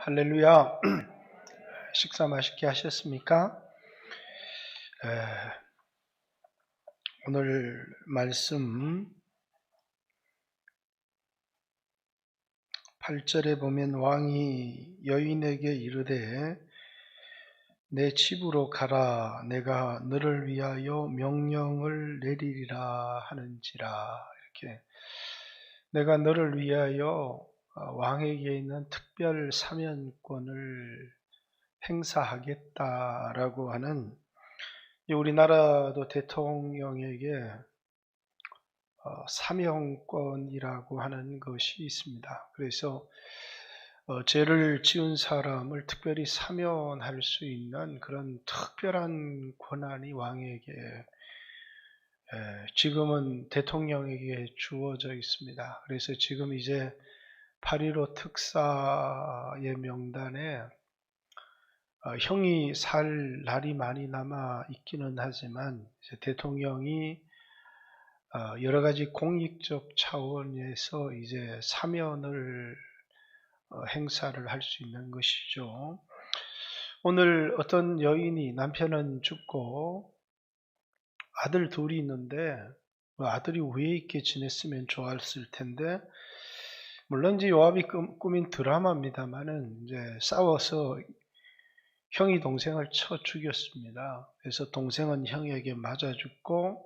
할렐루야. 식사 맛있게 하셨습니까? 오늘 말씀 8절에 보면 왕이 여인에게 이르되 내 집으로 가라 내가 너를 위하여 명령을 내리리라 하는지라. 이렇게 내가 너를 위하여 왕에게 있는 특별 사면권을 행사하겠다라고 하는, 우리나라도 대통령에게 사명권이라고 하는 것이 있습니다. 그래서 죄를 지은 사람을 특별히 사면할 수 있는 그런 특별한 권한이 왕에게, 지금은 대통령에게 주어져 있습니다. 그래서 지금 이제 8.15 특사의 명단에 형이 살 날이 많이 남아 있기는 하지만 이제 대통령이 여러 가지 공익적 차원에서 이제 사면을 행사를 할 수 있는 것이죠. 오늘 어떤 여인이 남편은 죽고 아들 둘이 있는데 아들이 위에 있게 지냈으면 좋았을 텐데, 물론 이제 요압이 꾸민 드라마입니다만은 이제 싸워서 형이 동생을 쳐 죽였습니다. 그래서 동생은 형에게 맞아 죽고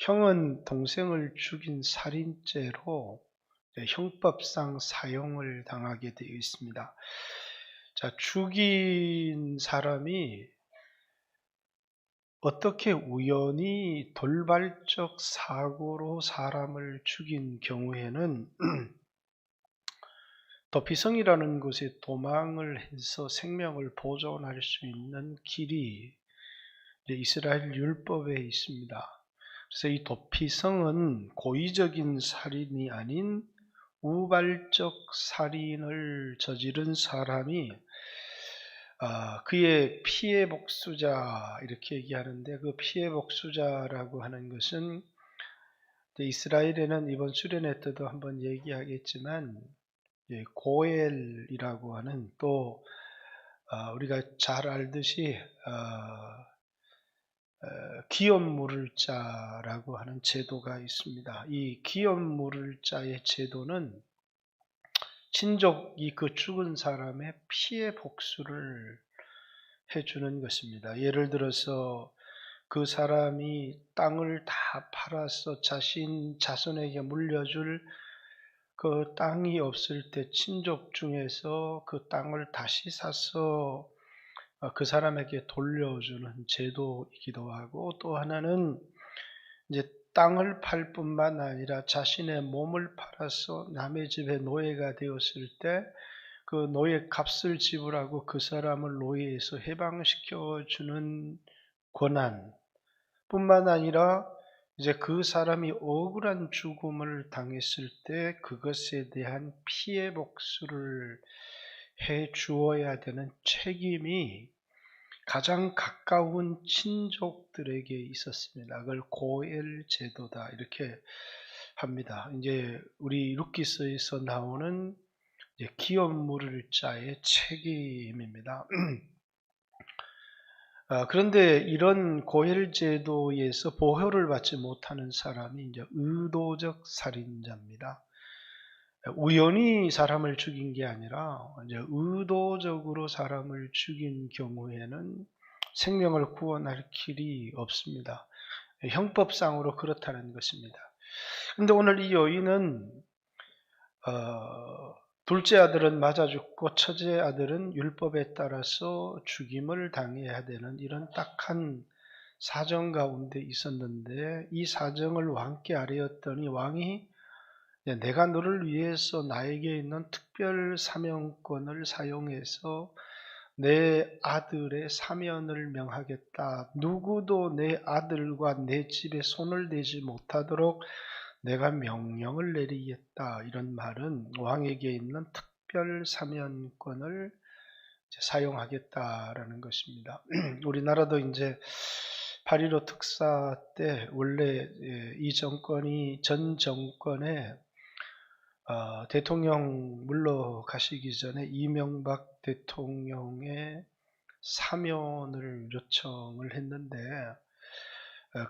형은 동생을 죽인 살인죄로 형법상 사형을 당하게 되어 있습니다. 자, 죽인 사람이 어떻게 우연히 돌발적 사고로 사람을 죽인 경우에는 도피성이라는 곳에 도망을 해서 생명을 보존할 수 있는 길이 이스라엘 율법에 있습니다. 그래서 이 도피성은 고의적인 살인이 아닌 우발적 살인을 저지른 사람이 그의 피해 복수자 이렇게 얘기하는데, 그 피해 복수자라고 하는 것은 이스라엘에는 이번 수련회 때도 한번 얘기하겠지만 고엘이라고 하는, 또 우리가 잘 알듯이 기업 물을 자라고 하는 제도가 있습니다. 이 기업 물을 자의 제도는 친족이 그 죽은 사람의 피해 복수를 해주는 것입니다. 예를 들어서 그 사람이 땅을 다 팔아서 자손에게 물려줄 그 땅이 없을 때 친족 중에서 그 땅을 다시 사서 그 사람에게 돌려주는 제도이기도 하고, 또 하나는 이제 땅을 팔 뿐만 아니라 자신의 몸을 팔아서 남의 집에 노예가 되었을 때 그 노예 값을 지불하고 그 사람을 노예에서 해방시켜 주는 권한 뿐만 아니라, 이제 그 사람이 억울한 죽음을 당했을 때 그것에 대한 피해 복수를 해 주어야 되는 책임이 가장 가까운 친족들에게 있었습니다. 그걸 고엘 제도다 이렇게 합니다. 이제 우리 루키스에서 나오는 기업 물을 자의 책임입니다. 그런데 이런 고엘 제도에서 보호를 받지 못하는 사람이 이제 의도적 살인자입니다. 우연히 사람을 죽인 게 아니라 이제 의도적으로 사람을 죽인 경우에는 생명을 구원할 길이 없습니다. 형법상으로 그렇다는 것입니다. 그런데 오늘 이 여인은 둘째 아들은 맞아 죽고 첫째 아들은 율법에 따라서 죽임을 당해야 되는 이런 딱한 사정 가운데 있었는데, 이 사정을 왕께 아뢰었더니 왕이 내가 너를 위해서 나에게 있는 특별 사명권을 사용해서 내 아들의 사면을 명하겠다. 누구도 내 아들과 내 집에 손을 대지 못하도록 내가 명령을 내리겠다. 이런 말은 왕에게 있는 특별 사면권을 사용하겠다라는 것입니다. 우리나라도 이제 8.15 특사 때 원래 이 정권이 전 정권에 대통령 물러가시기 전에 이명박 대통령의 사면을 요청을 했는데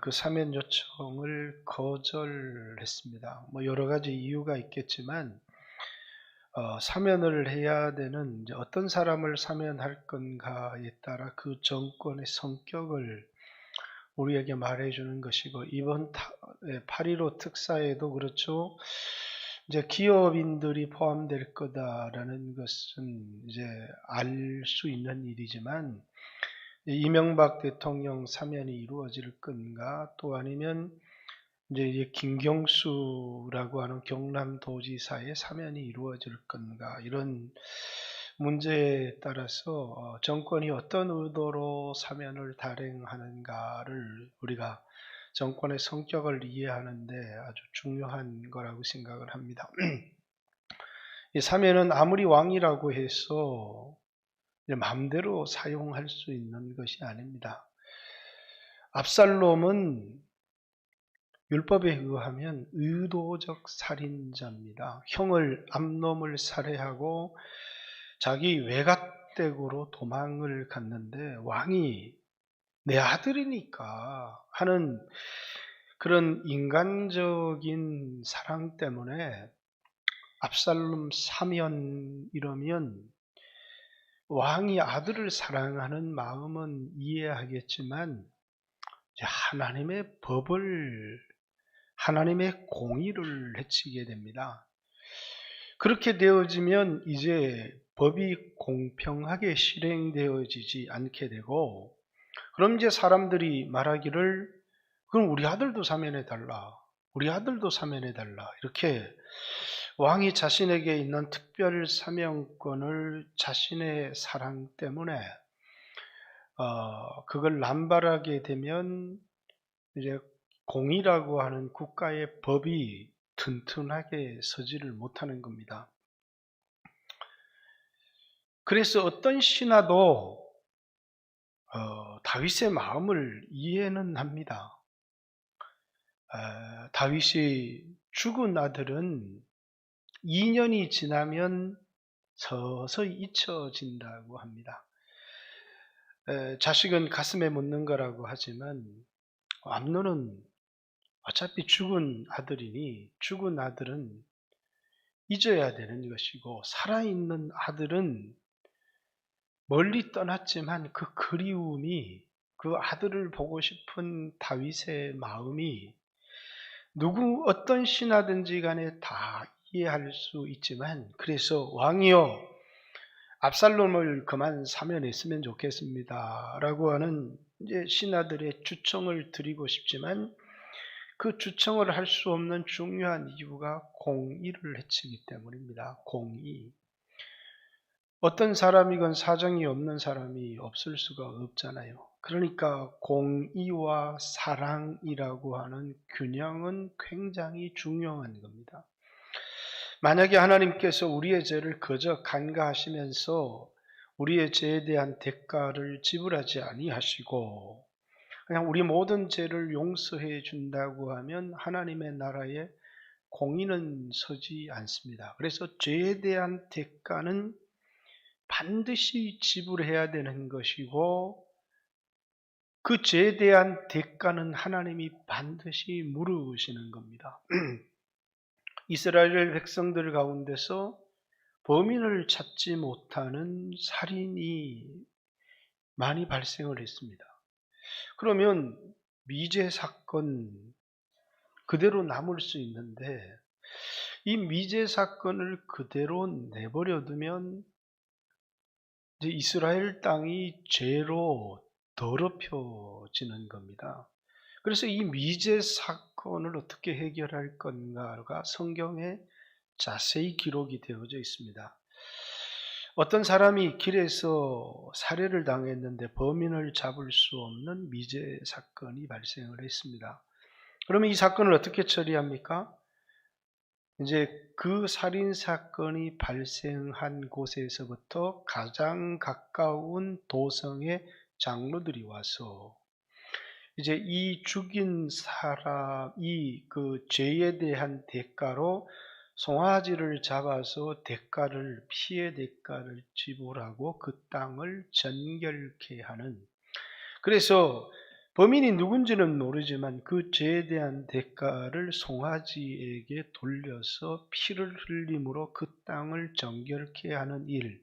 그 사면 요청을 거절했습니다. 뭐 여러 가지 이유가 있겠지만 사면을 해야 되는 이제 어떤 사람을 사면할 건가에 따라 그 정권의 성격을 우리에게 말해주는 것이고, 이번 8.15 특사에도 그렇죠. 이제 기업인들이 포함될 거다라는 것은 이제 알 수 있는 일이지만, 이명박 대통령 사면이 이루어질 건가, 또 아니면 이제 김경수라고 하는 경남도지사의 사면이 이루어질 건가, 이런 문제에 따라서 정권이 어떤 의도로 사면을 단행하는가를 우리가 정권의 성격을 이해하는 데 아주 중요한 거라고 생각을 합니다. 이 사면은 아무리 왕이라고 해서 마음대로 사용할 수 있는 것이 아닙니다. 압살롬은 율법에 의하면 의도적 살인자입니다. 형을 암놈을 살해하고 자기 외갓댁으로 도망을 갔는데 왕이 내 아들이니까 하는 그런 인간적인 사랑 때문에 압살롬 사면 이러면 왕이 아들을 사랑하는 마음은 이해하겠지만 하나님의 법을, 하나님의 공의를 해치게 됩니다. 그렇게 되어지면 이제 법이 공평하게 실행되어지지 않게 되고, 그럼 이제 사람들이 말하기를 그럼 우리 아들도 사면해달라, 우리 아들도 사면해달라, 이렇게 왕이 자신에게 있는 특별 사명권을 자신의 사랑 때문에 그걸 남발하게 되면 이제 공의라고 하는 국가의 법이 튼튼하게 서지를 못하는 겁니다. 그래서 어떤 신하도 다윗의 마음을 이해는 합니다. 다윗이 죽은 아들은 2년이 지나면 서서히 잊혀진다고 합니다. 자식은 가슴에 묻는 거라고 하지만 암논은 어차피 죽은 아들이니 죽은 아들은 잊어야 되는 것이고, 살아있는 아들은 멀리 떠났지만 그 그리움이, 그 아들을 보고 싶은 다윗의 마음이 어떤 신하든지 간에 다 이해할 수 있지만, 그래서 왕이여 압살롬을 그만 사면했으면 좋겠습니다 라고 하는 이제 신하들의 주청을 드리고 싶지만, 그 주청을 할 수 없는 중요한 이유가 공의를 해치기 때문입니다. 공의. 어떤 사람이건 사정이 없는 사람이 없을 수가 없잖아요. 그러니까 공의와 사랑이라고 하는 균형은 굉장히 중요한 겁니다. 만약에 하나님께서 우리의 죄를 그저 간과하시면서 우리의 죄에 대한 대가를 지불하지 아니하시고 그냥 우리 모든 죄를 용서해 준다고 하면 하나님의 나라에 공의는 서지 않습니다. 그래서 죄에 대한 대가는 반드시 지불해야 되는 것이고, 그 죄에 대한 대가는 하나님이 반드시 물으시는 겁니다. 이스라엘 백성들 가운데서 범인을 찾지 못하는 살인이 많이 발생을 했습니다. 그러면 미제 사건 그대로 남을 수 있는데, 이 미제 사건을 그대로 내버려 두면 이제 이스라엘 땅이 죄로 더럽혀지는 겁니다. 그래서 이 미제 사건을 어떻게 해결할 건가가 성경에 자세히 기록이 되어져 있습니다. 어떤 사람이 길에서 살해를 당했는데 범인을 잡을 수 없는 미제 사건이 발생을 했습니다. 그러면 이 사건을 어떻게 처리합니까? 이제 그 살인 사건이 발생한 곳에서부터 가장 가까운 도성의 장로들이 와서 이제 이 죽인 사람이 그 죄에 대한 대가로 송아지를 잡아서 피의 대가를 지불하고 그 땅을 정결케 하는, 그래서 범인이 누군지는 모르지만 그 죄에 대한 대가를 송아지에게 돌려서 피를 흘림으로 그 땅을 정결케 하는 일.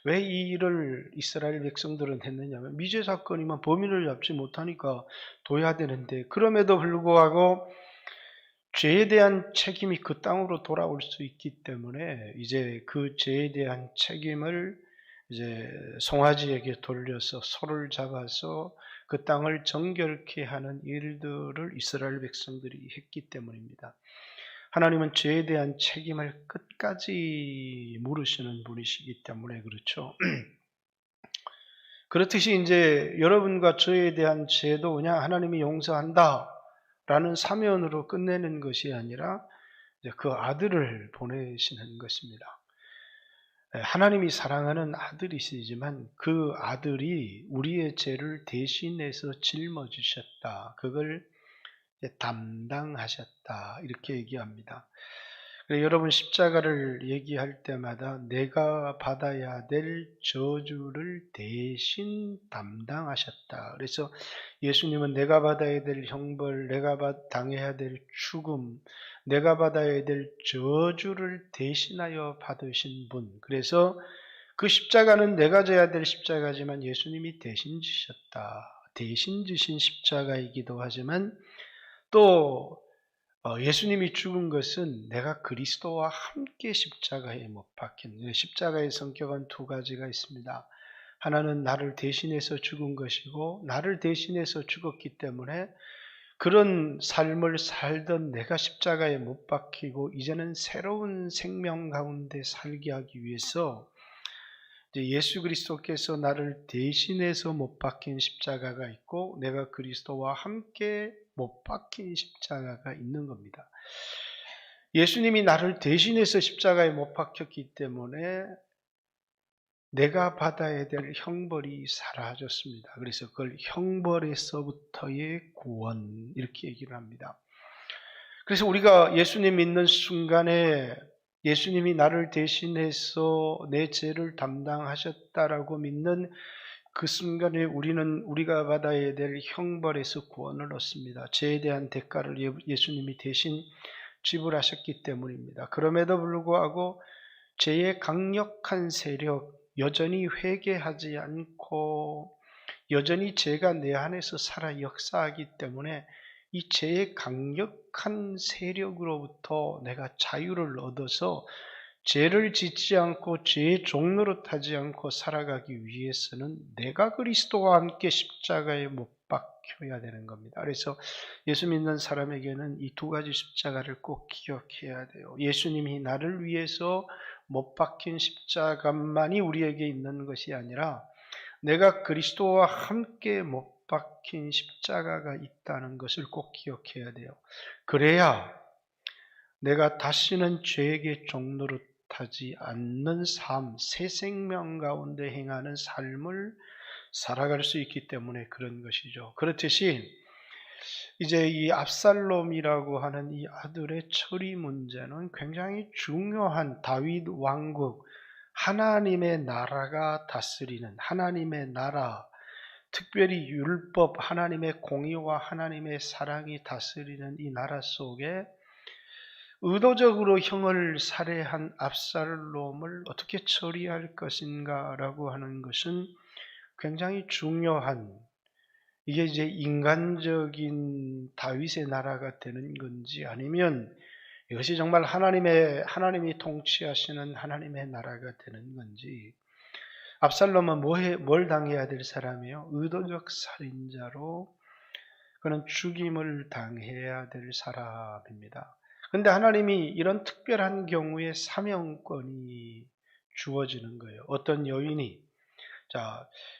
왜 이 일을 이스라엘 백성들은 했느냐면 미제 사건이면 범인을 잡지 못하니까 둬야 되는데, 그럼에도 불구하고 죄에 대한 책임이 그 땅으로 돌아올 수 있기 때문에 이제 그 죄에 대한 책임을 이제 송아지에게 돌려서 소를 잡아서 그 땅을 정결케 하는 일들을 이스라엘 백성들이 했기 때문입니다. 하나님은 죄에 대한 책임을 끝까지 물으시는 분이시기 때문에 그렇죠. 그렇듯이 이제 여러분과 저에 대한 죄도 그냥 하나님이 용서한다 라는 사면으로 끝내는 것이 아니라 이제 그 아들을 보내시는 것입니다. 하나님이 사랑하는 아들이시지만 그 아들이 우리의 죄를 대신해서 짊어지셨다. 그걸 담당하셨다. 이렇게 얘기합니다. 여러분 십자가를 얘기할 때마다 내가 받아야 될 저주를 대신 담당하셨다. 그래서 예수님은 내가 받아야 될 형벌, 내가 당해야 될 죽음, 내가 받아야 될 저주를 대신하여 받으신 분. 그래서 그 십자가는 내가 져야 될 십자가지만 예수님이 대신 지셨다. 대신 지신 십자가이기도 하지만 또 예수님이 죽은 것은 내가 그리스도와 함께 십자가에 못 박힌, 십자가의 성격은 두 가지가 있습니다. 하나는 나를 대신해서 죽은 것이고, 나를 대신해서 죽었기 때문에 그런 삶을 살던 내가 십자가에 못 박히고 이제는 새로운 생명 가운데 살게 하기 위해서 이제 예수 그리스도께서 나를 대신해서 못 박힌 십자가가 있고, 내가 그리스도와 함께 못 박힌 십자가가 있는 겁니다. 예수님이 나를 대신해서 십자가에 못 박혔기 때문에 내가 받아야 될 형벌이 사라졌습니다. 그래서 그걸 형벌에서부터의 구원, 이렇게 얘기를 합니다. 그래서 우리가 예수님 믿는 순간에 예수님이 나를 대신해서 내 죄를 담당하셨다라고 믿는 그 순간에 우리가 받아야 될 형벌에서 구원을 얻습니다. 죄에 대한 대가를 예수님이 대신 지불하셨기 때문입니다. 그럼에도 불구하고 죄의 강력한 세력, 여전히 회개하지 않고 여전히 죄가 내 안에서 살아 역사하기 때문에 이 죄의 강력한 세력으로부터 내가 자유를 얻어서 죄를 짓지 않고 죄의 종로로 타지 않고 살아가기 위해서는 내가 그리스도와 함께 십자가에 못 박혀야 되는 겁니다. 그래서 예수 믿는 사람에게는 이 두 가지 십자가를 꼭 기억해야 돼요. 예수님이 나를 위해서 못 박힌 십자가만이 우리에게 있는 것이 아니라 내가 그리스도와 함께 못 박힌 십자가가 있다는 것을 꼭 기억해야 돼요. 그래야 내가 다시는 죄에게 종노릇하지 않는 삶, 새 생명 가운데 행하는 삶을 살아갈 수 있기 때문에 그런 것이죠. 그렇듯이 이제 이 압살롬이라고 하는 이 아들의 처리 문제는 굉장히 중요한 다윗 왕국, 하나님의 나라가 다스리는 하나님의 나라, 특별히 율법, 하나님의 공의와 하나님의 사랑이 다스리는 이 나라 속에 의도적으로 형을 살해한 압살롬을 어떻게 처리할 것인가라고 하는 것은 굉장히 중요한, 이게 이제 인간적인 다윗의 나라가 되는 건지 아니면 이것이 정말 하나님이 통치하시는 하나님의 나라가 되는 건지. 압살롬은 뭘 당해야 될 사람이요? 의도적 살인자로 그는 죽임을 당해야 될 사람입니다. 그런데 하나님이 이런 특별한 경우에 사명권이 주어지는 거예요. 어떤 여인이,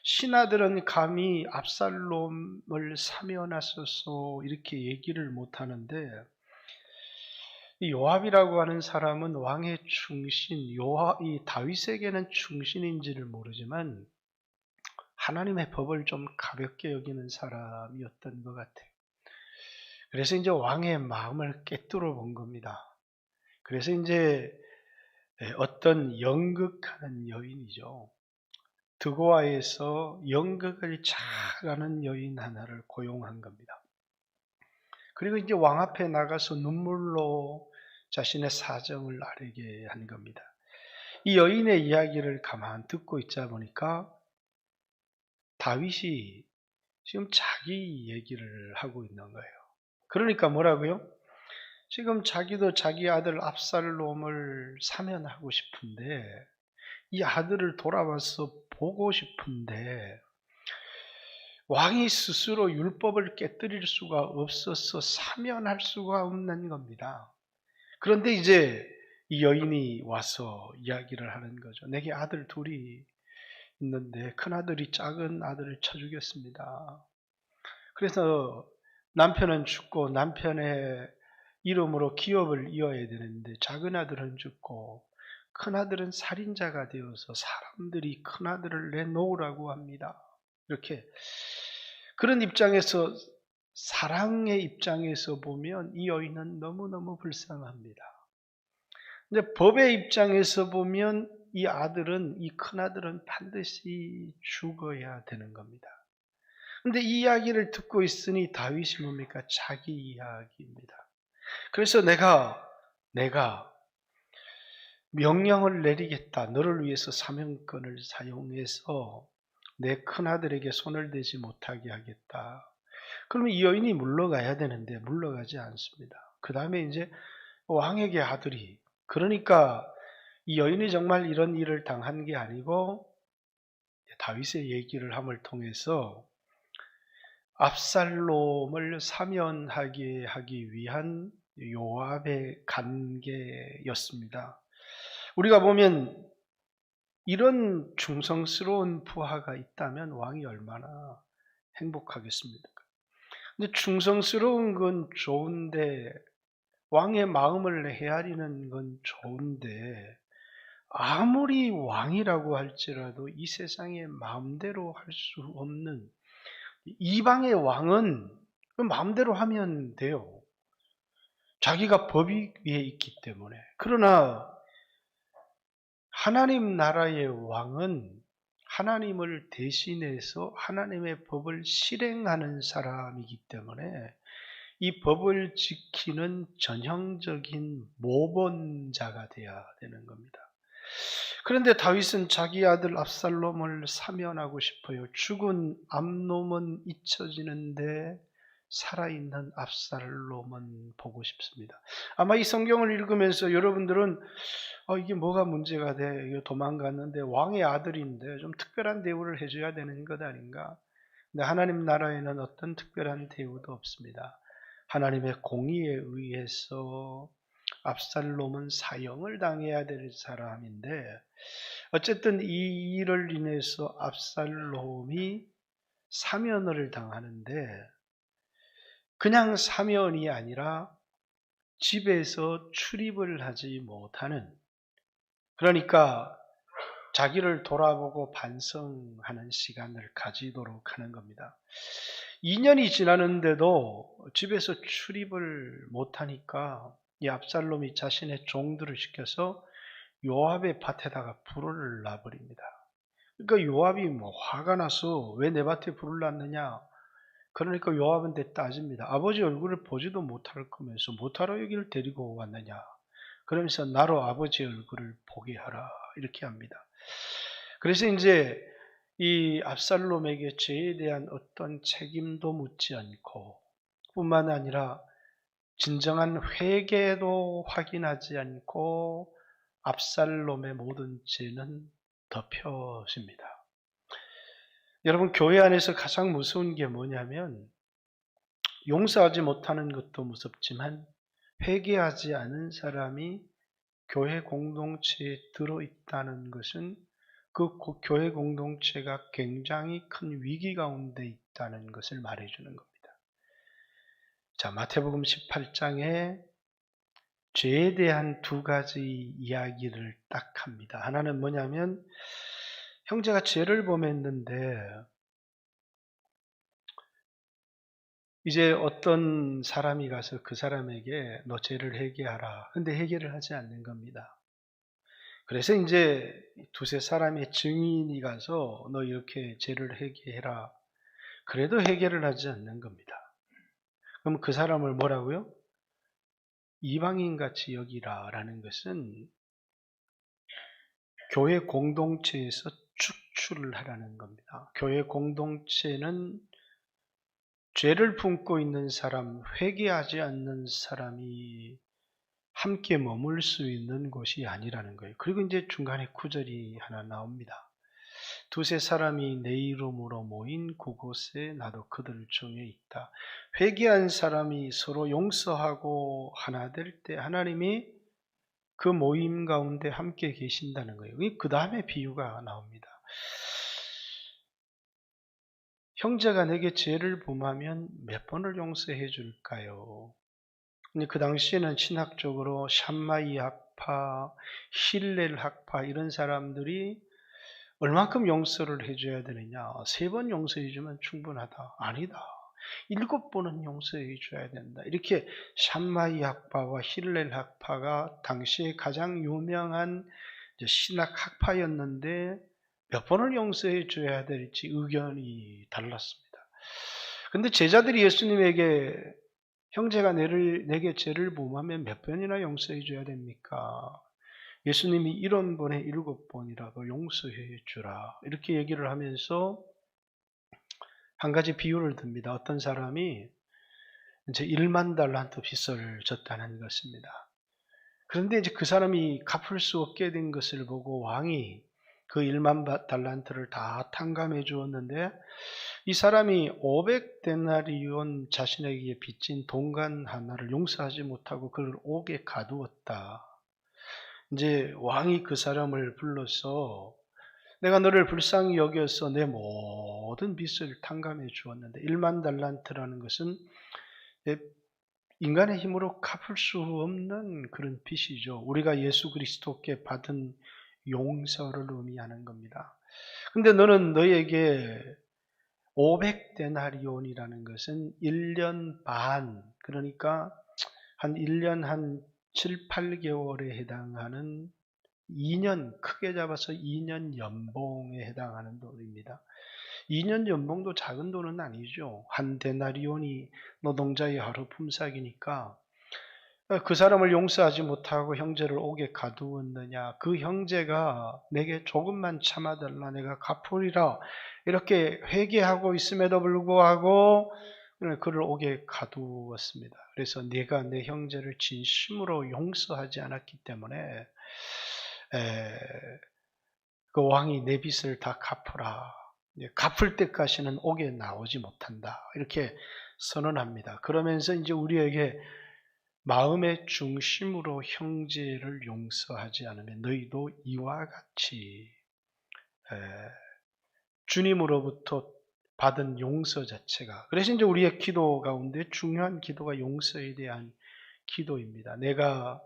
신하들은 감히 압살롬을 사면하소서 이렇게 얘기를 못하는데, 이 요압이라고 하는 사람은 왕의 충신, 이 다윗에게는 충신인지를 모르지만 하나님의 법을 좀 가볍게 여기는 사람이었던 것 같아요. 그래서 이제 왕의 마음을 꿰뚫어 본 겁니다. 그래서 이제 어떤 연극하는 여인이죠. 드고아에서 연극을 잘하는 여인 하나를 고용한 겁니다. 그리고 이제 왕 앞에 나가서 눈물로 자신의 사정을 아뢰게 한 겁니다. 이 여인의 이야기를 가만 듣고 있자 보니까 다윗이 지금 자기 얘기를 하고 있는 거예요. 그러니까 뭐라고요? 지금 자기도 자기 아들 압살롬을 사면하고 싶은데, 이 아들을 돌아와서 보고 싶은데, 왕이 스스로 율법을 깨뜨릴 수가 없어서 사면할 수가 없는 겁니다. 그런데 이제 이 여인이 와서 이야기를 하는 거죠. 내게 아들 둘이 있는데 큰아들이 작은 아들을 쳐 죽였습니다. 그래서 남편은 죽고 남편의 이름으로 기업을 이어야 되는데 작은 아들은 죽고 큰아들은 살인자가 되어서 사람들이 큰아들을 내놓으라고 합니다. 이렇게 그런 입장에서, 사랑의 입장에서 보면 이 여인은 너무너무 불쌍합니다. 근데 법의 입장에서 보면 이 아들은, 이 큰아들은 반드시 죽어야 되는 겁니다. 근데 이 이야기를 듣고 있으니 다윗이 뭡니까? 자기 이야기입니다. 그래서 내가 명령을 내리겠다. 너를 위해서 사명권을 사용해서 내 큰아들에게 손을 대지 못하게 하겠다. 그러면 이 여인이 물러가야 되는데 물러가지 않습니다. 그 다음에 이제 왕에게 아들이, 그러니까 이 여인이 정말 이런 일을 당한 게 아니고 다윗의 얘기를 함을 통해서 압살롬을 사면하게 하기 위한 요압의 간계였습니다. 우리가 보면 이런 충성스러운 부하가 있다면 왕이 얼마나 행복하겠습니까? 근데 충성스러운 건 좋은데, 왕의 마음을 헤아리는 건 좋은데, 아무리 왕이라고 할지라도 이 세상에 마음대로 할 수 없는, 이방의 왕은 마음대로 하면 돼요. 자기가 법 위에 있기 때문에. 그러나 하나님 나라의 왕은 하나님을 대신해서 하나님의 법을 실행하는 사람이기 때문에 이 법을 지키는 전형적인 모범자가 되어야 되는 겁니다. 그런데 다윗은 자기 아들 압살롬을 사면하고 싶어요. 죽은 암놈은 잊혀지는데 살아있는 압살롬은 보고 싶습니다. 아마 이 성경을 읽으면서 여러분들은 이게 뭐가 문제가 돼? 이거 도망갔는데 왕의 아들인데 좀 특별한 대우를 해줘야 되는 것 아닌가? 근데 하나님 나라에는 어떤 특별한 대우도 없습니다. 하나님의 공의에 의해서 압살롬은 사형을 당해야 될 사람인데, 어쨌든 이 일을 인해서 압살롬이 사면을 당하는데, 그냥 사면이 아니라 집에서 출입을 하지 못하는, 그러니까 자기를 돌아보고 반성하는 시간을 가지도록 하는 겁니다. 2년이 지나는데도 집에서 출입을 못하니까 이 압살롬이 자신의 종들을 시켜서 요압의 밭에다가 불을 놔버립니다. 그러니까 요압이 화가 나서 왜 내 밭에 불을 놨느냐? 그러니까 요압한테 따집니다. 아버지 얼굴을 보지도 못할 거면서 못하러 여기를 데리고 왔느냐? 그러면서 나로 아버지 얼굴을 보게 하라. 이렇게 합니다. 그래서 이제 이 압살롬에게 죄에 대한 어떤 책임도 묻지 않고, 뿐만 아니라 진정한 회개도 확인하지 않고 압살롬의 모든 죄는 덮여집니다. 여러분, 교회 안에서 가장 무서운 게 뭐냐면, 용서하지 못하는 것도 무섭지만 회개하지 않은 사람이 교회 공동체에 들어있다는 것은 그 교회 공동체가 굉장히 큰 위기 가운데 있다는 것을 말해주는 겁니다. 자, 마태복음 18장에 죄에 대한 두 가지 이야기를 딱 합니다. 하나는 뭐냐면, 형제가 죄를 범했는데 이제 어떤 사람이 가서 그 사람에게 너 죄를 회개하라. 근데 해결을 하지 않는 겁니다. 그래서 이제 두세 사람의 증인이 가서 너 이렇게 죄를 회개해라. 그래도 해결을 하지 않는 겁니다. 그럼 그 사람을 뭐라고요? 이방인같이 여기라라는 것은 교회 공동체에서 축출을 하라는 겁니다. 교회 공동체는 죄를 품고 있는 사람, 회개하지 않는 사람이 함께 머물 수 있는 곳이 아니라는 거예요. 그리고 이제 중간에 구절이 하나 나옵니다. 두세 사람이 내 이름으로 모인 그곳에 나도 그들 중에 있다. 회개한 사람이 서로 용서하고 하나 될 때 하나님이 그 모임 가운데 함께 계신다는 거예요. 그 다음에 비유가 나옵니다. 형제가 내게 죄를 범하면 몇 번을 용서해 줄까요? 근데 그 당시에는 신학적으로 샴마이 학파, 힐렐 학파 이런 사람들이 얼만큼 용서를 해줘야 되느냐? 3번 용서해주면 충분하다. 아니다. 7번은 용서해줘야 된다. 이렇게 샴마이 학파와 힐렐 학파가 당시에 가장 유명한 신학 학파였는데 몇 번을 용서해줘야 될지 의견이 달랐습니다. 근데 제자들이 예수님에게 형제가 내게 죄를 범하면 몇 번이나 용서해줘야 됩니까? 예수님이 1번에 7번이라도 용서해 주라. 이렇게 얘기를 하면서 한 가지 비유를 듭니다. 어떤 사람이 이제 1만 달란트 빚을 졌다는 것입니다. 그런데 이제 그 사람이 갚을 수 없게 된 것을 보고 왕이 그 1만 달란트를 다 탕감해 주었는데 이 사람이 500데나리온 자신에게 빚진 동간 하나를 용서하지 못하고 그를 옥에 가두었다. 이제 왕이 그 사람을 불러서 내가 너를 불쌍히 여겨서 내 모든 빚을 탕감해 주었는데 1만 달란트라는 것은 인간의 힘으로 갚을 수 없는 그런 빚이죠. 우리가 예수 그리스도께 받은 용서를 의미하는 겁니다. 근데 너는 너에게 500데나리온이라는 것은 1년 반, 그러니까 한 1년 한 7, 8개월에 해당하는 2년, 크게 잡아서 2년 연봉에 해당하는 돈입니다. 2년 연봉도 작은 돈은 아니죠. 한 데나리온이 노동자의 하루 품삯이니까 그 사람을 용서하지 못하고 형제를 옥에 가두었느냐. 그 형제가 내게 조금만 참아달라 내가 갚으리라. 이렇게 회개하고 있음에도 불구하고 그를 옥에 가두었습니다. 그래서 내가 내 형제를 진심으로 용서하지 않았기 때문에 그 왕이 내 빚을 다 갚으라. 갚을 때까지는 옥에 나오지 못한다. 이렇게 선언합니다. 그러면서 이제 우리에게 마음의 중심으로 형제를 용서하지 않으면 너희도 이와 같이 주님으로부터 받은 용서 자체가, 그래서 이제 우리의 기도 가운데 중요한 기도가 용서에 대한 기도입니다. 내가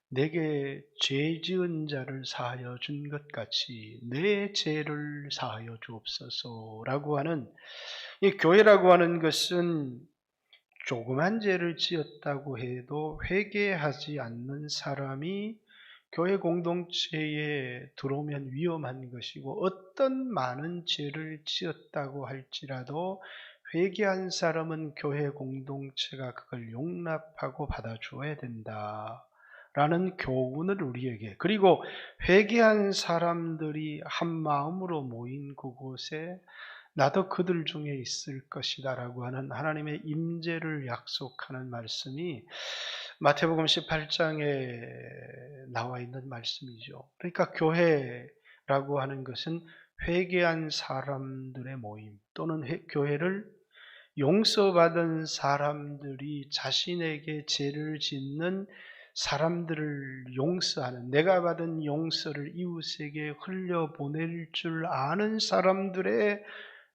내게 죄 지은 자를 사하여 준 것 같이 내 죄를 사하여 주옵소서라고 하는, 이 교회라고 하는 것은 조그만 죄를 지었다고 해도 회개하지 않는 사람이 교회 공동체에 들어오면 위험한 것이고, 어떤 많은 죄를 지었다고 할지라도 회개한 사람은 교회 공동체가 그걸 용납하고 받아주어야 된다 라는 교훈을 우리에게, 그리고 회개한 사람들이 한 마음으로 모인 그곳에 나도 그들 중에 있을 것이다 라고 하는 하나님의 임재를 약속하는 말씀이 마태복음 18장에 나와 있는 말씀이죠. 그러니까 교회라고 하는 것은 회개한 사람들의 모임, 또는 교회를 용서받은 사람들이 자신에게 죄를 짓는 사람들을 용서하는, 내가 받은 용서를 이웃에게 흘려보낼 줄 아는 사람들의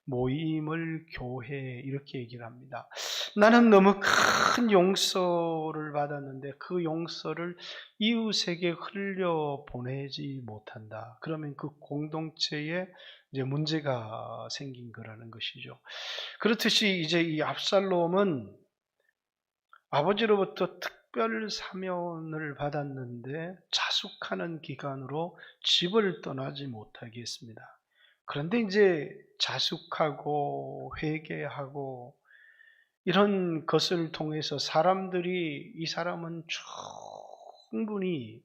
모임을 교회 이렇게 얘기를 합니다. 나는 너무 큰 용서를 받았는데 그 용서를 이웃에게 흘려보내지 못한다. 그러면 그 공동체에 이제 문제가 생긴 거라는 것이죠. 그렇듯이 이제 이 압살롬은 아버지로부터 특별 사면을 받았는데 자숙하는 기간으로 집을 떠나지 못하게 했습니다. 그런데 이제 자숙하고 회개하고 이런 것을 통해서 사람들이 이 사람은 충분히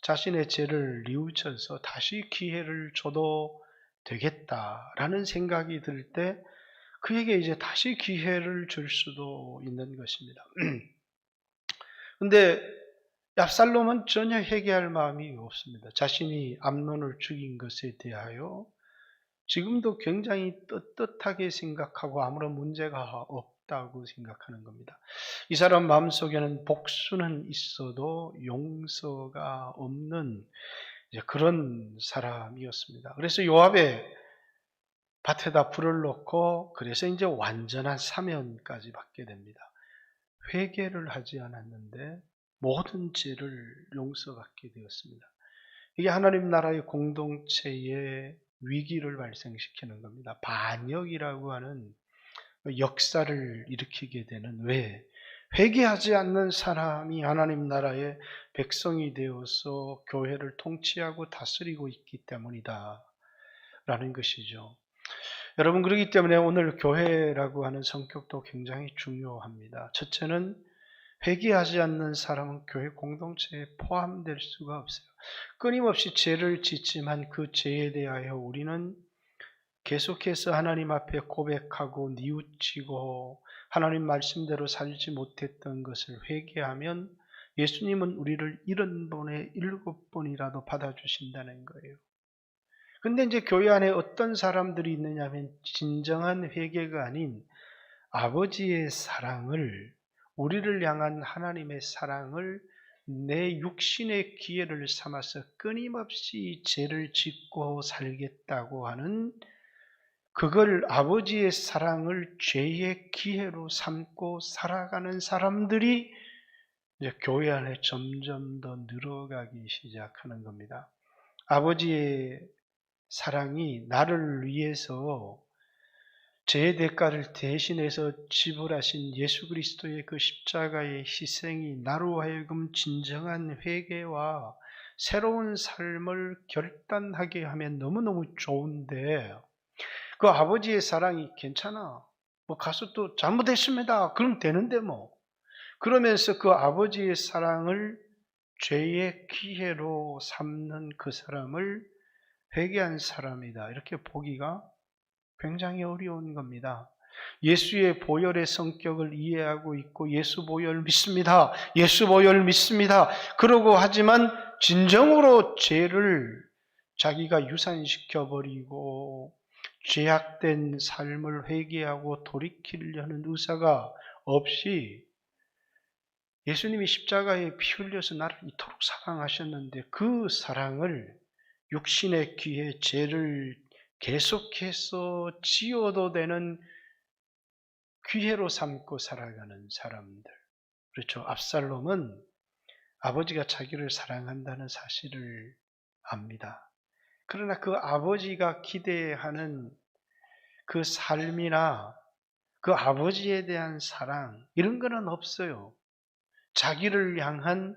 자신의 죄를 뉘우쳐서 다시 기회를 줘도 되겠다라는 생각이 들 때 그에게 이제 다시 기회를 줄 수도 있는 것입니다. 근데 압살롬은 전혀 회개할 마음이 없습니다. 자신이 암논을 죽인 것에 대하여 지금도 굉장히 떳떳하게 생각하고 아무런 문제가 없다고 생각하는 겁니다. 이 사람 마음속에는 복수는 있어도 용서가 없는 그런 사람이었습니다. 그래서 요압의 밭에다 불을 넣고 그래서 이제 완전한 사면까지 받게 됩니다. 회개를 하지 않았는데 모든 죄를 용서받게 되었습니다. 이게 하나님 나라의 공동체의 위기를 발생시키는 겁니다. 반역이라고 하는 역사를 일으키게 되는, 왜? 회개하지 않는 사람이 하나님 나라의 백성이 되어서 교회를 통치하고 다스리고 있기 때문이다 라는 것이죠. 여러분, 그렇기 때문에 오늘 교회라고 하는 성격도 굉장히 중요합니다. 첫째는 회개하지 않는 사람은 교회 공동체에 포함될 수가 없어요. 끊임없이 죄를 짓지만 그 죄에 대하여 우리는 계속해서 하나님 앞에 고백하고 뉘우치고 하나님 말씀대로 살지 못했던 것을 회개하면 예수님은 우리를 70번에 7번이라도 받아주신다는 거예요. 근데 이제 교회 안에 어떤 사람들이 있느냐 하면 진정한 회개가 아닌 아버지의 사랑을, 우리를 향한 하나님의 사랑을 내 육신의 기회를 삼아서 끊임없이 죄를 짓고 살겠다고 하는, 그걸 아버지의 사랑을 죄의 기회로 삼고 살아가는 사람들이 이제 교회 안에 점점 더 늘어가기 시작하는 겁니다. 아버지의 사랑이 나를 위해서 죄의 대가를 대신해서 지불하신 예수 그리스도의 그 십자가의 희생이 나로 하여금 진정한 회개와 새로운 삶을 결단하게 하면 너무너무 좋은데, 그 아버지의 사랑이 괜찮아, 뭐 가서 또 잘못했습니다, 그럼 되는데 뭐, 그러면서 그 아버지의 사랑을 죄의 기회로 삼는 그 사람을 회개한 사람이다 이렇게 보기가 굉장히 어려운 겁니다. 예수의 보혈의 성격을 이해하고 있고 예수 보혈 믿습니다, 예수 보혈 믿습니다 그러고 하지만 진정으로 죄를 자기가 유산시켜버리고 죄악된 삶을 회개하고 돌이키려는 의사가 없이, 예수님이 십자가에 피 흘려서 나를 이토록 사랑하셨는데 그 사랑을 육신의 귀에 죄를 계속해서 지어도 되는 기회로 삼고 살아가는 사람들. 그렇죠. 압살롬은 아버지가 자기를 사랑한다는 사실을 압니다. 그러나 그 아버지가 기대하는 그 삶이나 그 아버지에 대한 사랑, 이런 거는 없어요. 자기를 향한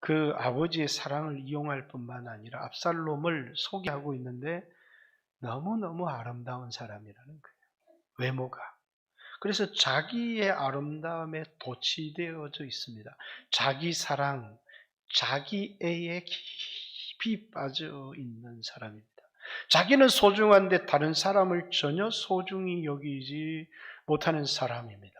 그 아버지의 사랑을 이용할 뿐만 아니라 압살롬을 소개하고 있는데 너무너무 아름다운 사람이라는 거예요. 외모가. 그래서 자기의 아름다움에 도취되어져 있습니다. 자기 사랑, 자기 애에 깊이 빠져 있는 사람입니다. 자기는 소중한데 다른 사람을 전혀 소중히 여기지 못하는 사람입니다.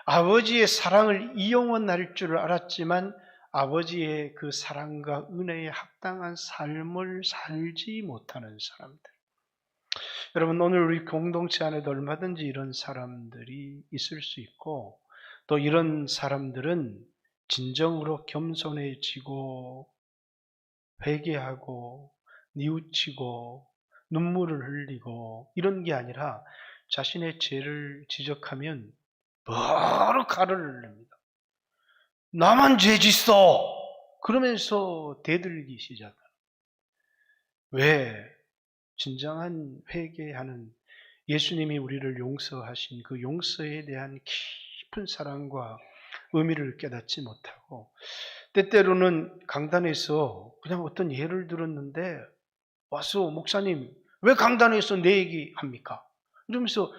아버지의 사랑을 이용은 할 줄 알았지만 아버지의 그 사랑과 은혜에 합당한 삶을 살지 못하는 사람들. 여러분, 오늘 우리 공동체 안에도 얼마든지 이런 사람들이 있을 수 있고, 또 이런 사람들은 진정으로 겸손해지고 회개하고 뉘우치고 눈물을 흘리고 이런 게 아니라 자신의 죄를 지적하면 바로 가르를 냅니다. 나만 죄 짓어! 그러면서 대들기 시작합니다. 왜? 진정한 회개하는 예수님이 우리를 용서하신 그 용서에 대한 깊은 사랑과 의미를 깨닫지 못하고 때때로는 강단에서 그냥 어떤 예를 들었는데 와서 목사님 왜 강단에서 내 얘기 합니까? 이러면서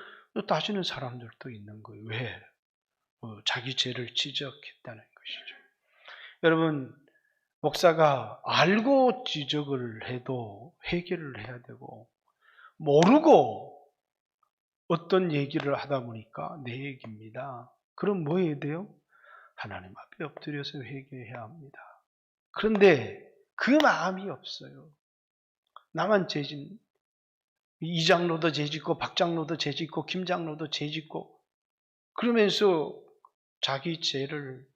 따지는 사람들도 있는 거예요. 왜? 자기 죄를 지적했다는 것이죠. 여러분 목사가 알고 지적을 해도 회개를 해야 되고 모르고 어떤 얘기를 하다 보니까 내 얘기입니다. 그럼 뭐 해야 돼요? 하나님 앞에 엎드려서 회개해야 합니다. 그런데 그 마음이 없어요. 나만 죄진 이 장로도 죄짓고 박 장로도 죄짓고 김 장로도 죄짓고 그러면서 자기 죄를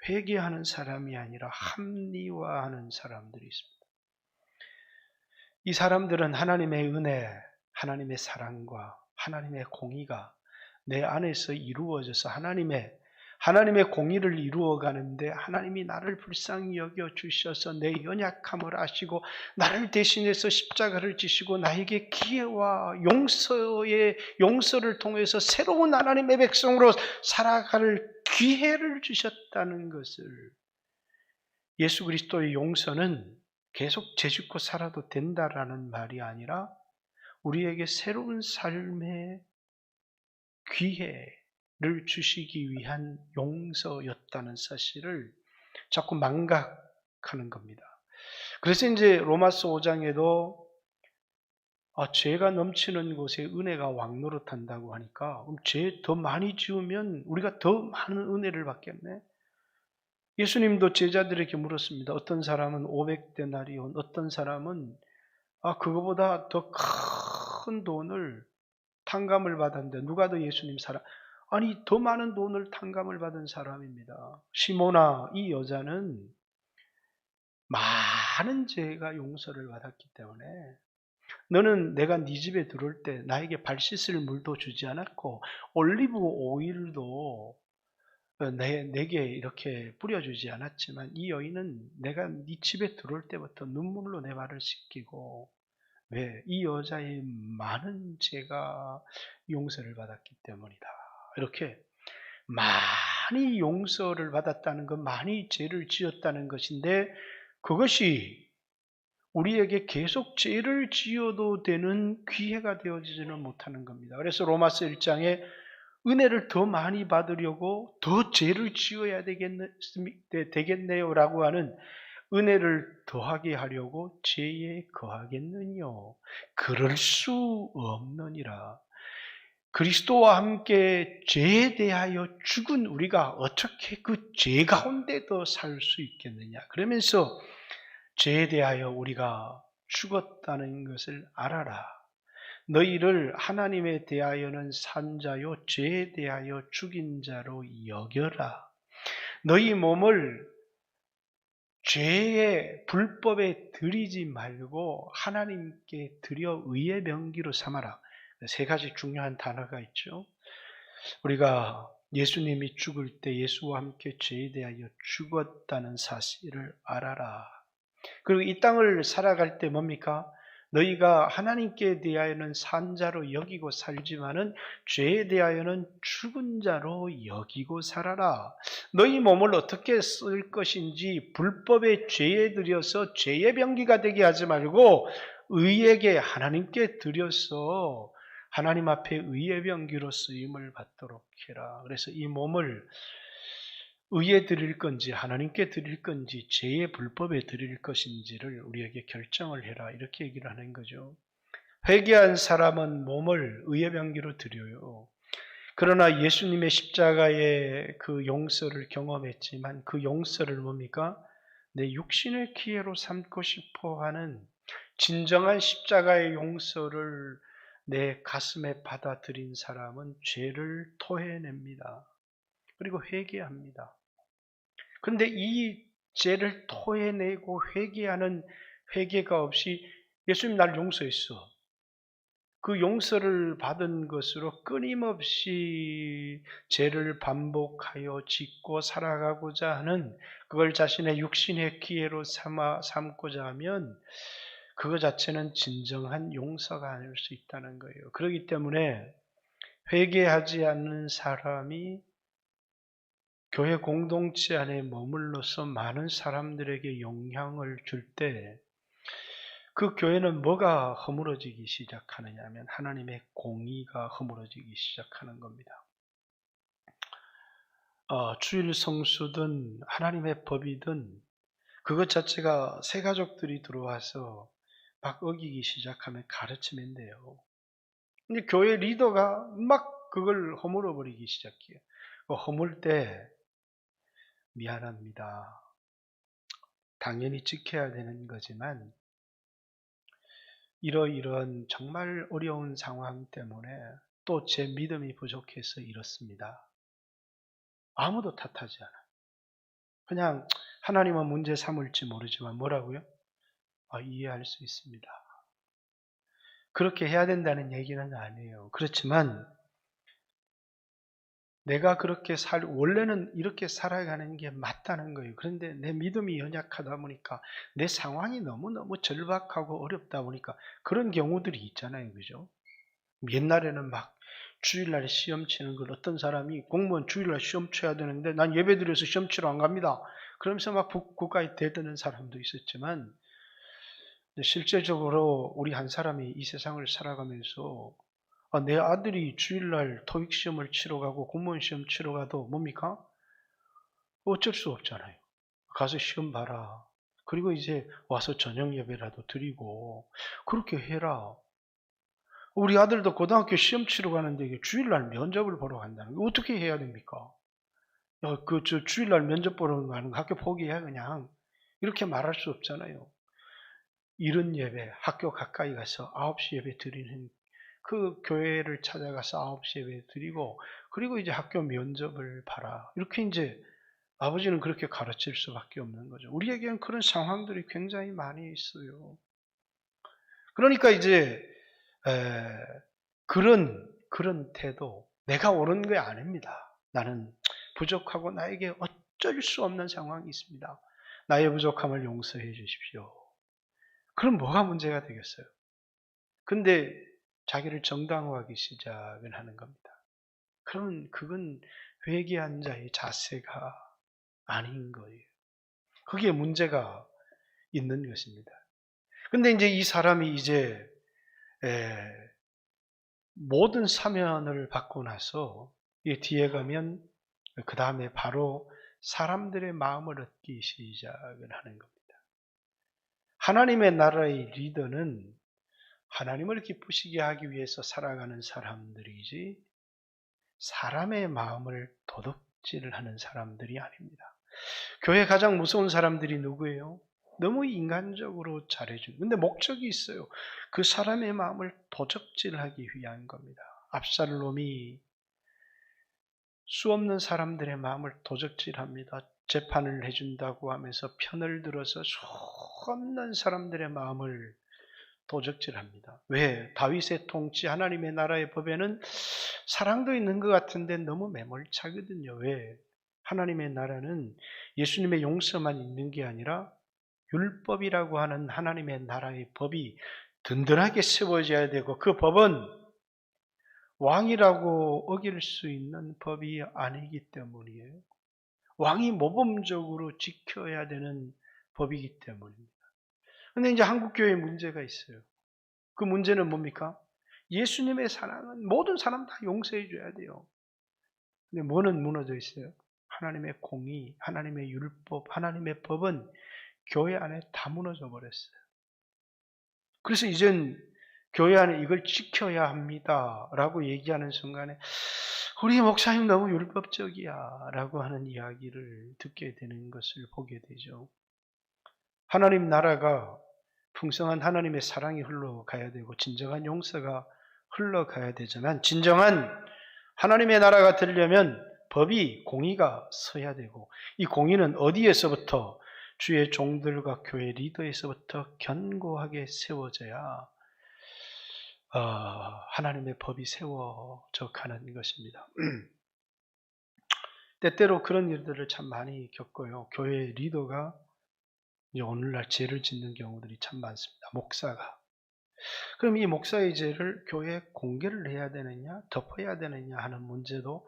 회개하는 사람이 아니라 합리화하는 사람들이 있습니다. 이 사람들은 하나님의 은혜, 하나님의 사랑과 하나님의 공의가 내 안에서 이루어져서 하나님의 공의를 이루어가는데 하나님이 나를 불쌍히 여겨주셔서 내 연약함을 아시고 나를 대신해서 십자가를 지시고 나에게 기회와 용서를 통해서 새로운 하나님의 백성으로 살아갈 기회를 주셨다는 것을 예수 그리스도의 용서는 계속 죄짓고 살아도 된다라는 말이 아니라 우리에게 새로운 삶의 기회를 주시기 위한 용서였다는 사실을 자꾸 망각하는 겁니다. 그래서 이제 로마서 5장에도 죄가 넘치는 곳에 은혜가 왕노릇한다고 하니까 그럼 죄 더 많이 지으면 우리가 더 많은 은혜를 받겠네. 예수님도 제자들에게 물었습니다. 어떤 사람은 500데나리온, 어떤 사람은 그거보다 더 큰 돈을 탕감을 받았는데 누가 더 예수님 사랑? 아니 더 많은 돈을 탕감을 받은 사람입니다. 시몬아, 이 여자는 많은 죄가 용서를 받았기 때문에 너는 내가 네 집에 들어올 때 나에게 발 씻을 물도 주지 않았고 올리브 오일도 내게 이렇게 뿌려주지 않았지만 이 여인은 내가 네 집에 들어올 때부터 눈물로 내 발을 씻기고 왜? 이 여자의 많은 죄가 용서를 받았기 때문이다. 이렇게 많이 용서를 받았다는 것, 많이 죄를 지었다는 것인데 그것이 우리에게 계속 죄를 지어도 되는 기회가 되어지지는 못하는 겁니다. 그래서 로마서 1장에 은혜를 더 많이 받으려고 더 죄를 지어야 되겠네요 라고 하는 은혜를 더하게 하려고 죄에 거하겠느뇨. 그럴 수 없느니라. 그리스도와 함께 죄에 대하여 죽은 우리가 어떻게 그 죄 가운데도 살 수 있겠느냐. 그러면서 죄에 대하여 우리가 죽었다는 것을 알아라. 너희를 하나님에 대하여는 산 자요 죄에 대하여 죽인 자로 여겨라. 너희 몸을 죄의 불법에 드리지 말고 하나님께 드려 의의 명기로 삼아라. 세 가지 중요한 단어가 있죠. 우리가 예수님이 죽을 때 예수와 함께 죄에 대하여 죽었다는 사실을 알아라. 그리고 이 땅을 살아갈 때 뭡니까? 너희가 하나님께 대하여는 산 자로 여기고 살지만은 죄에 대하여는 죽은 자로 여기고 살아라. 너희 몸을 어떻게 쓸 것인지 불법의 죄에 들여서 죄의 병기가 되게 하지 말고 의에게 하나님께 들여서 하나님 앞에 의의 병기로 쓰임을 받도록 해라. 그래서 이 몸을 의에 드릴 건지 하나님께 드릴 건지 죄의 불법에 드릴 것인지를 우리에게 결정을 해라. 이렇게 얘기를 하는 거죠. 회개한 사람은 몸을 의의 병기로 드려요. 그러나 예수님의 십자가의 그 용서를 경험했지만 그 용서를 뭡니까? 내 육신의 기회로 삼고 싶어 하는 진정한 십자가의 용서를 내 가슴에 받아들인 사람은 죄를 토해냅니다. 그리고 회개합니다. 그런데 이 죄를 토해내고 회개하는 회개가 없이 예수님 날 용서했어. 그 용서를 받은 것으로 끊임없이 죄를 반복하여 짓고 살아가고자 하는, 그걸 자신의 육신의 기회로 삼고자 하면 그거 자체는 진정한 용서가 아닐 수 있다는 거예요. 그렇기 때문에 회개하지 않는 사람이 교회 공동체 안에 머물러서 많은 사람들에게 영향을 줄 때 그 교회는 뭐가 허물어지기 시작하느냐 하면 하나님의 공의가 허물어지기 시작하는 겁니다. 주일 성수든 하나님의 법이든 그것 자체가 새 가족들이 들어와서 막 어기기 시작하면 가르치면 돼요. 근데 교회 리더가 막 그걸 허물어 버리기 시작해요. 허물 때 미안합니다. 당연히 지켜야 되는 거지만 이러이러한 정말 어려운 상황 때문에 또 제 믿음이 부족해서 이렇습니다. 아무도 탓하지 않아요. 그냥 하나님은 문제 삼을지 모르지만 뭐라고요? 이해할 수 있습니다. 그렇게 해야 된다는 얘기는 아니에요. 그렇지만 내가 원래는 이렇게 살아가는 게 맞다는 거예요. 그런데 내 믿음이 연약하다 보니까 내 상황이 너무너무 절박하고 어렵다 보니까 그런 경우들이 있잖아요. 그죠? 옛날에는 막 주일날에 시험 치는 걸 어떤 사람이 공무원 주일날 시험 쳐야 되는데 난 예배 드려서 시험 치러 안 갑니다. 그러면서 막 국가에 대드는 사람도 있었지만 실제적으로 우리 한 사람이 이 세상을 살아가면서 내 아들이 주일날 토익 시험을 치러 가고 공무원 시험 치러 가도 뭡니까? 어쩔 수 없잖아요. 가서 시험 봐라. 그리고 이제 와서 저녁 예배라도 드리고 그렇게 해라. 우리 아들도 고등학교 시험 치러 가는데 주일날 면접을 보러 간다는 게 어떻게 해야 됩니까? 주일날 면접 보러 가는 거 학교 포기해 그냥. 이렇게 말할 수 없잖아요. 이런 예배, 학교 가까이 가서 9시 예배 드리는 그 교회를 찾아가서 9시 예배 드리고 그리고 이제 학교 면접을 봐라. 이렇게 이제 아버지는 그렇게 가르칠 수밖에 없는 거죠. 우리에게는 그런 상황들이 굉장히 많이 있어요. 그러니까 이제 그런 태도, 내가 옳은 게 아닙니다. 나는 부족하고 나에게 어쩔 수 없는 상황이 있습니다. 나의 부족함을 용서해 주십시오. 그럼 뭐가 문제가 되겠어요? 근데 자기를 정당화하기 시작을 하는 겁니다. 그러면 그건 회개한 자의 자세가 아닌 거예요. 그게 문제가 있는 것입니다. 근데 이제 이 사람이 이제 모든 사면을 받고 나서 이 뒤에 가면 그 다음에 바로 사람들의 마음을 얻기 시작을 하는 겁니다. 하나님의 나라의 리더는 하나님을 기쁘시게 하기 위해서 살아가는 사람들이지 사람의 마음을 도둑질하는 사람들이 아닙니다. 교회 가장 무서운 사람들이 누구예요? 너무 인간적으로 잘해주는. 근데 목적이 있어요. 그 사람의 마음을 도적질하기 위한 겁니다. 압살롬이 수없는 사람들의 마음을 도적질합니다. 재판을 해준다고 하면서 편을 들어서 수없는 사람들의 마음을 도적질합니다. 왜? 다윗의 통치, 하나님의 나라의 법에는 사랑도 있는 것 같은데 너무 매몰차거든요. 왜? 하나님의 나라는 예수님의 용서만 있는 게 아니라 율법이라고 하는 하나님의 나라의 법이 든든하게 세워져야 되고 그 법은 왕이라고 어길 수 있는 법이 아니기 때문이에요. 왕이 모범적으로 지켜야 되는 법이기 때문입니다. 그런데 이제 한국교회에 문제가 있어요. 그 문제는 뭡니까? 예수님의 사랑은 모든 사람 다 용서해 줘야 돼요. 근데 뭐는 무너져 있어요? 하나님의 공의, 하나님의 율법, 하나님의 법은 교회 안에 다 무너져 버렸어요. 그래서 이젠 교회 안에 이걸 지켜야 합니다 라고 얘기하는 순간에 우리 목사님 너무 율법적이야 라고 하는 이야기를 듣게 되는 것을 보게 되죠. 하나님 나라가 풍성한 하나님의 사랑이 흘러가야 되고 진정한 용서가 흘러가야 되지만 진정한 하나님의 나라가 되려면 법이 공의가 서야 되고 이 공의는 어디에서부터 주의 종들과 교회 리더에서부터 견고하게 세워져야 하나님의 법이 세워져 가는 것입니다. 때때로 그런 일들을 참 많이 겪어요. 교회 리더가 이제 오늘날 죄를 짓는 경우들이 참 많습니다. 목사가. 그럼 이 목사의 죄를 교회에 공개를 해야 되느냐, 덮어야 되느냐 하는 문제도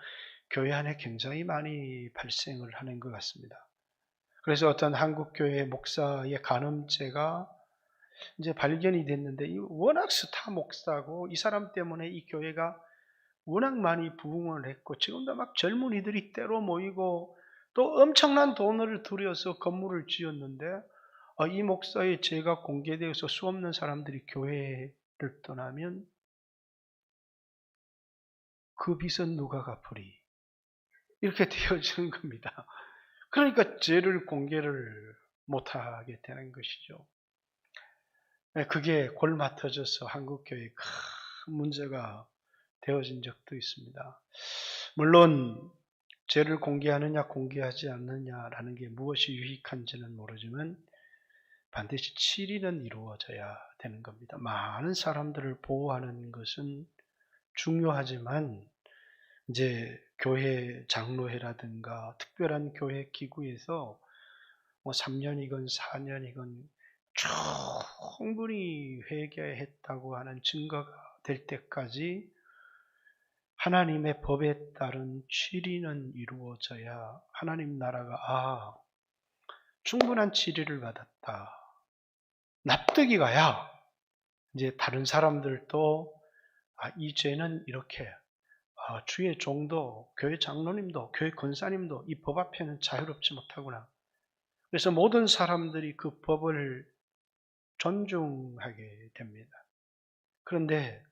교회 안에 굉장히 많이 발생을 하는 것 같습니다. 그래서 어떤 한국 교회 목사의 간음죄가 이제 발견이 됐는데, 워낙 스타 목사고 이 사람 때문에 이 교회가 워낙 많이 부흥을 했고 지금도 막 젊은이들이 때로 모이고 또 엄청난 돈을 들여서 건물을 지었는데, 이 목사의 죄가 공개되어서 수없는 사람들이 교회를 떠나면 그 빚은 누가 갚으리? 이렇게 되어지는 겁니다. 그러니까 죄를 공개를 못하게 되는 것이죠. 그게 골마터져서 한국교회에 큰 문제가 되어진 적도 있습니다. 물론 죄를 공개하느냐 공개하지 않느냐라는 게 무엇이 유익한지는 모르지만 반드시 치리는 이루어져야 되는 겁니다. 많은 사람들을 보호하는 것은 중요하지만 이제 교회 장로회라든가 특별한 교회 기구에서 3년이건 4년이건 충분히 회개했다고 하는 증거가 될 때까지 하나님의 법에 따른 치리는 이루어져야 하나님 나라가 충분한 치리를 받았다, 납득이 가야 이제 다른 사람들도 이 죄는 이렇게, 주의 종도 교회 장로님도 교회 권사님도 이 법 앞에는 자유롭지 못하구나. 그래서 모든 사람들이 그 법을 존중하게 됩니다. 그런데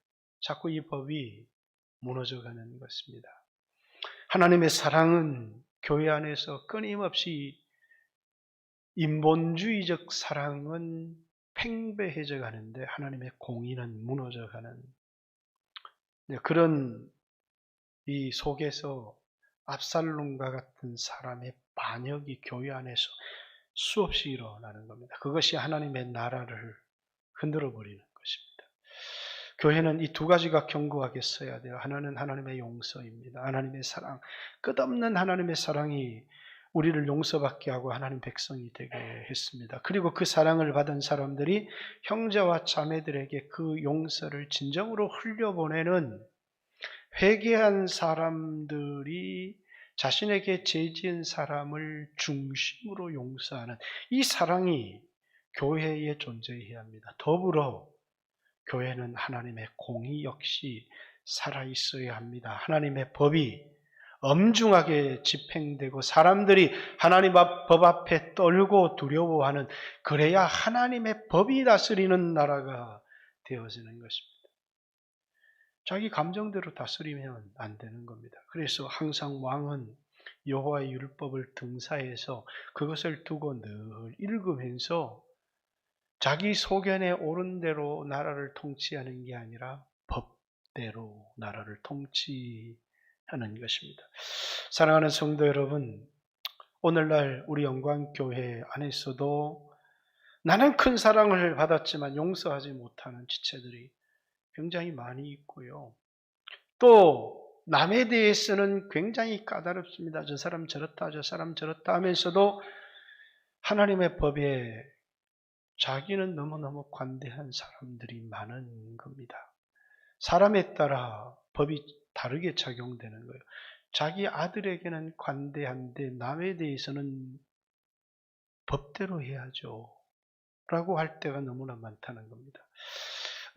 자꾸 이 법이 무너져가는 것입니다. 하나님의 사랑은 교회 안에서 끊임없이 인본주의적 사랑은 팽배해져 가는데 하나님의 공의는 무너져가는 그런 이 속에서 압살롬과 같은 사람의 반역이 교회 안에서 수없이 일어나는 겁니다. 그것이 하나님의 나라를 흔들어 버리는 것입니다. 교회는 이 두 가지가 견고하게 써야 돼요. 하나는 하나님의 용서입니다. 하나님의 사랑, 끝없는 하나님의 사랑이 우리를 용서받게 하고 하나님 백성이 되게 했습니다. 그리고 그 사랑을 받은 사람들이 형제와 자매들에게 그 용서를 진정으로 흘려보내는, 회개한 사람들이 자신에게 죄 지은 사람을 중심으로 용서하는 이 사랑이 교회에 존재해야 합니다. 더불어 교회는 하나님의 공의 역시 살아있어야 합니다. 하나님의 법이 엄중하게 집행되고 사람들이 하나님 법 앞에 떨고 두려워하는, 그래야 하나님의 법이 다스리는 나라가 되어지는 것입니다. 자기 감정대로 다스리면 안 되는 겁니다. 그래서 항상 왕은 여호와의 율법을 등사해서 그것을 두고 늘 읽으면서 자기 소견에 옳은 대로 나라를 통치하는 게 아니라 법대로 나라를 통치하는 것입니다. 사랑하는 성도 여러분, 오늘날 우리 영광교회 안에서도 나는 큰 사랑을 받았지만 용서하지 못하는 지체들이 굉장히 많이 있고요. 또 남에 대해서는 굉장히 까다롭습니다. 저 사람 저렇다, 저 사람 저렇다 하면서도 하나님의 법에 자기는 너무너무 관대한 사람들이 많은 겁니다. 사람에 따라 법이 다르게 적용되는 거예요. 자기 아들에게는 관대한데 남에 대해서는 법대로 해야죠 라고 할 때가 너무나 많다는 겁니다.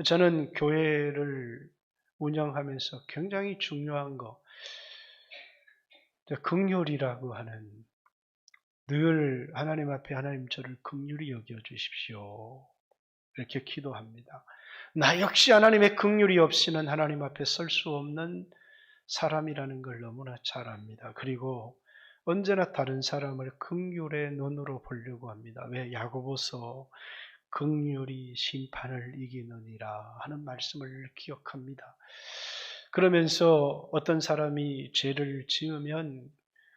저는 교회를 운영하면서 굉장히 중요한 거, 긍휼이라고 하는, 늘 하나님 앞에 하나님 저를 긍휼히 여겨주십시오 이렇게 기도합니다. 나 역시 하나님의 긍휼이 없이는 하나님 앞에 설 수 없는 사람이라는 걸 너무나 잘 압니다. 그리고 언제나 다른 사람을 긍휼의 눈으로 보려고 합니다. 왜? 야고보서 긍휼이 심판을 이기느니라 하는 말씀을 기억합니다. 그러면서 어떤 사람이 죄를 지으면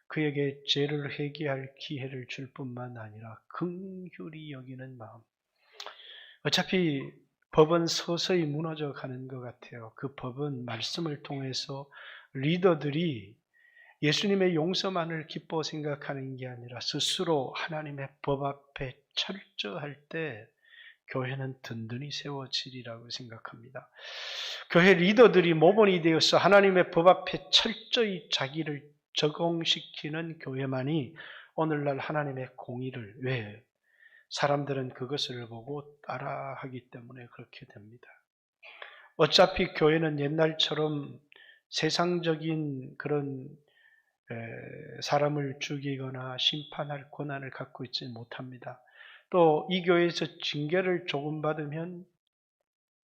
그에게 죄를 회개할 기회를 줄 뿐만 아니라 긍휼히 여기는 마음. 어차피 법은 서서히 무너져 가는 것 같아요. 그 법은 말씀을 통해서 리더들이 예수님의 용서만을 기뻐 생각하는 게 아니라 스스로 하나님의 법 앞에 철저할 때 교회는 든든히 세워지리라고 생각합니다. 교회 리더들이 모범이 되어서 하나님의 법 앞에 철저히 자기를 적용시키는 교회만이 오늘날 하나님의 공의를, 왜? 사람들은 그것을 보고 따라하기 때문에 그렇게 됩니다. 어차피 교회는 옛날처럼 세상적인 그런 사람을 죽이거나 심판할 권한을 갖고 있지 못합니다. 또 이 교회에서 징계를 조금 받으면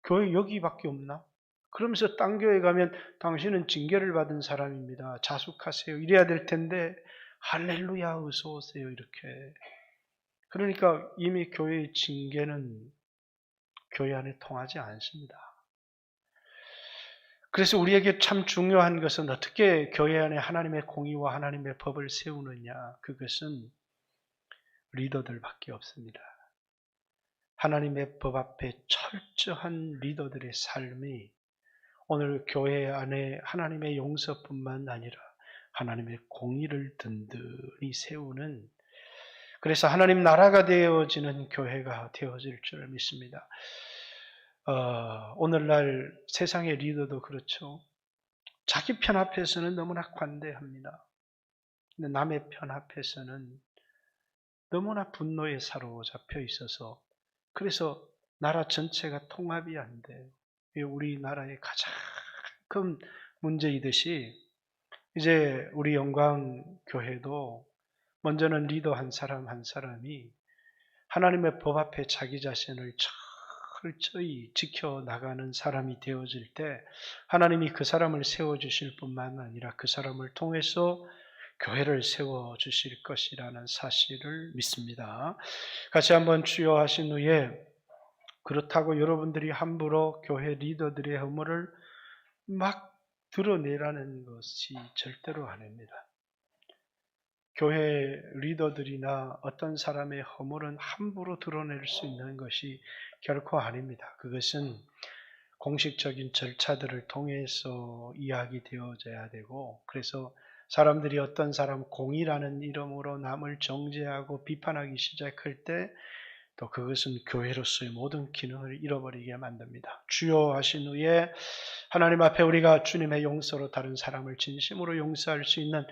교회 여기밖에 없나? 그러면서 딴 교회 가면 당신은 징계를 받은 사람입니다. 자숙하세요. 이래야 될 텐데 할렐루야 어서 오세요 이렇게. 그러니까 이미 교회의 징계는 교회 안에 통하지 않습니다. 그래서 우리에게 참 중요한 것은 어떻게 교회 안에 하나님의 공의와 하나님의 법을 세우느냐. 그것은 리더들밖에 없습니다. 하나님의 법 앞에 철저한 리더들의 삶이 오늘 교회 안에 하나님의 용서뿐만 아니라 하나님의 공의를 든든히 세우는, 그래서 하나님 나라가 되어지는 교회가 되어질 줄 믿습니다. 오늘날 세상의 리더도 그렇죠. 자기 편 앞에서는 너무나 관대합니다. 근데 남의 편 앞에서는 너무나 분노에 사로잡혀 있어서, 그래서 나라 전체가 통합이 안 돼요. 우리나라의 가장 큰 문제이듯이 이제 우리 영광교회도 먼저는 리더 한 사람 한 사람이 하나님의 법 앞에 자기 자신을 철저히 지켜나가는 사람이 되어질 때 하나님이 그 사람을 세워주실 뿐만 아니라 그 사람을 통해서 교회를 세워주실 것이라는 사실을 믿습니다. 같이 한번 주여 하신 후에, 그렇다고 여러분들이 함부로 교회 리더들의 허물을 막 드러내라는 것이 절대로 아닙니다. 교회 리더들이나 어떤 사람의 허물은 함부로 드러낼 수 있는 것이 결코 아닙니다. 그것은 공식적인 절차들을 통해서 이야기되어져야 되고, 그래서 사람들이 어떤 사람 공의라는 이름으로 남을 정죄하고 비판하기 시작할 때 또 그것은 교회로서의 모든 기능을 잃어버리게 만듭니다. 주여 하신 후에 하나님 앞에 우리가 주님의 용서로 다른 사람을 진심으로 용서할 수 있는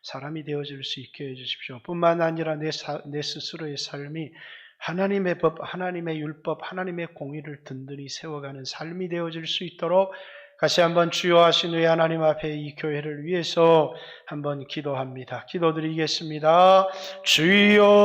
사람이 되어질 수 있게 해주십시오. 뿐만 아니라 내 스스로의 삶이 하나님의 법, 하나님의 율법, 하나님의 공의를 든든히 세워가는 삶이 되어질 수 있도록 다시 한번 주여 하신 후에 하나님 앞에 이 교회를 위해서 한번 기도합니다. 기도드리겠습니다. 주여